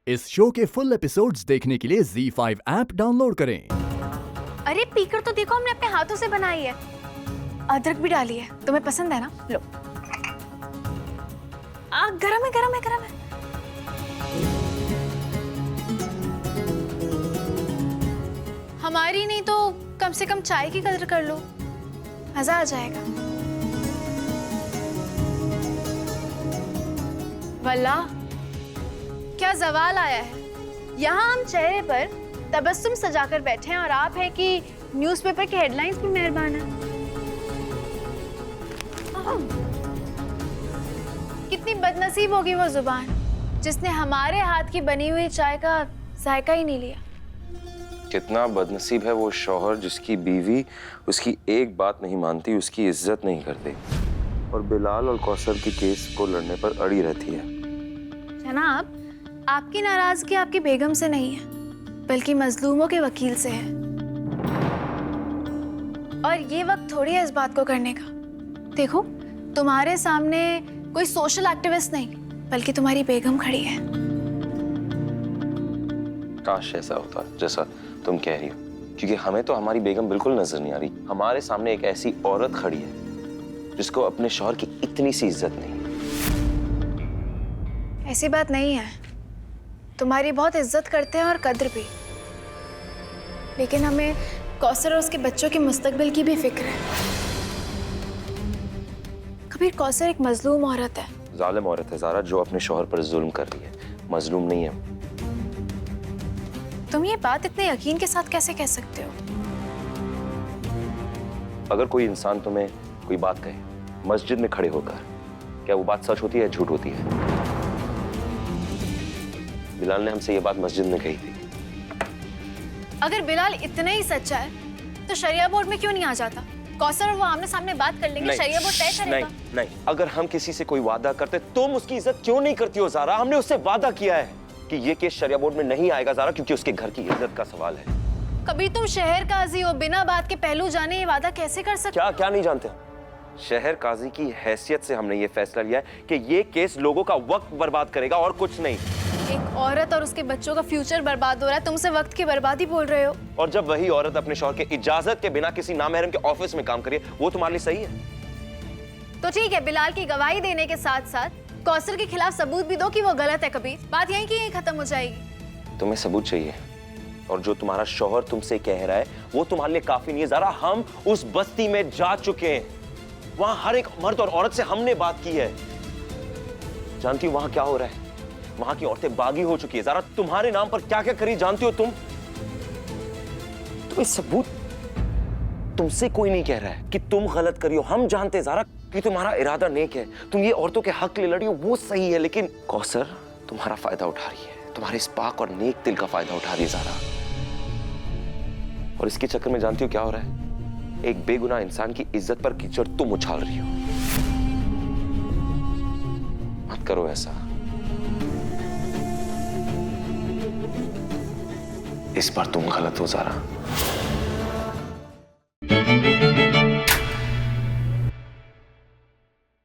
इस शो के full episodes देखने के लिए ZEE5 ऐप डाउनलोड करें। अरे पीकर तो देखो, हमने अपने हाथों से बनाई है। अदरक भी डाली है, तुम्हें पसंद है ना? लो। गरम है, गरम है, गरम है। हमारी नहीं तो कम से कम चाय की कदर कर लो, मजा आ जाएगा। वल्लाह क्या जवाल आया है। यहाँ हम चेहरे पर तबस्सुम सजाकर बैठे हैं और आप हैं कि न्यूज़पेपर के हेडलाइंस पर मेहरबान है। कितनी बदनसीब होगी वो जुबान जिसने हमारे हाथ की बनी हुई चाय का जायका ही नहीं लिया। कितना बदनसीब है वो शौहर जिसकी बीवी उसकी एक बात नहीं मानती, उसकी इज्जत नहीं करती और बिलाल और कौसर की केस को लड़ने पर अड़ी रहती है। जनाब, आपकी नाराजगी आपकी बेगम से नहीं है बल्कि मजलूमों के वकील से है। और ये वक्त थोड़ी है इस बात को करने का। देखो, तुम्हारे सामने कोई सोशल एक्टिविस्ट नहीं बल्कि तुम्हारी बेगम खड़ी है। काश ऐसा होता जैसा तुम कह रही हो, क्योंकि हमें तो हमारी बेगम बिल्कुल नजर नहीं आ रही। हमारे सामने एक ऐसी औरत खड़ी है जिसको अपने शौहर की इतनी सी इज्जत नहीं। ऐसी बात नहीं है, तुम्हारी बहुत इज्जत करते हैं और कद्र भी, लेकिन हमें कौसर और उसके बच्चों के मुस्तकबिल की भी फिक्र है। कबीर, कौसर एक मजलूम औरत है, जालिम औरत है ज़ारा, जो अपने शौहर पर जुल्म कर रही है, मजलूम नहीं है। तुम ये बात इतने यकीन के साथ कैसे कह सकते हो? अगर कोई इंसान तुम्हें कोई बात कहे मस्जिद में खड़े होकर, क्या वो बात सच होती है या झूठ होती है? बिलाल ने हमसे ये बात मस्जिद में कही थी। अगर बिलाल इतना ही सच्चा है तो शरिया बोर्ड में क्यों नहीं आ जाता? कौसर और वो आमने सामने बात कर लेंगे, शरिया बोर्ड तय करेगा। नहीं, अगर हम किसी से कोई वादा करते तुम उसकी इज्जत क्यों नहीं करती हो ज़ारा? हमने उससे वादा किया है कि ये केस शरिया बोर्ड में नहीं आएगा ज़ारा, क्योंकि उसके घर की इज्जत का सवाल है। कभी तुम शहर काजी हो, बिना बात के पहलू जाने ये वादा कैसे कर सकते? क्या नहीं जानते? शहर काजी की हैसियत से हमने ये फैसला लिया है कि ये केस लोगों का वक्त बर्बाद करेगा और कुछ नहीं। एक औरत और उसके बच्चों का फ्यूचर बर्बाद हो रहा है, तुमसे वक्त की बर्बादी बोल रहे हो। और जब वही औरत अपने शौहर के इजाजत के बिना किसी नामहरम के ऑफिस में काम करिए, वो तुम्हारे लिए सही है? तो ठीक है, बिलाल की गवाही देने के साथ साथ कौसर के खिलाफ सबूत भी दो कि वो गलत है। कबीर, बात यहीं की यहीं खत्म हो जाएगी। तुम्हें सबूत चाहिए, और जो तुम्हारा शौहर तुमसे कह रहा है वो तुम्हारे लिए काफी नहीं है ज़ारा। हम उस बस्ती में जा चुके हैं, वहां हर एक मर्द और औरत से हमने बात की है। जानती हो वहां क्या हो रहा है? वहां की औरतें बागी हो चुकी है ज़ारा। तुम्हारे नाम पर क्या क्या करी जानती हो तुम? तुम्हें सबूत तुमसे कोई नहीं कह रहा है कि तुम गलत करी हो। हम जानते ज़ारा कि तुम्हारा इरादा नेक है, तुम ये औरतों के हक के लिए लड़ी हो, वो सही है। लेकिन कौसर तुम्हारा फायदा उठा रही है, तुम्हारे इस पाक और नेक दिल का फायदा उठा रही है ज़ारा। और इसके चक्कर में जानती हो क्या हो रहा है? एक बेगुनाह इंसान की इज्जत पर कीचड़ तुम उछाल रही हो। मत करो ऐसा। इस बार तुम गलत हो ज़ारा।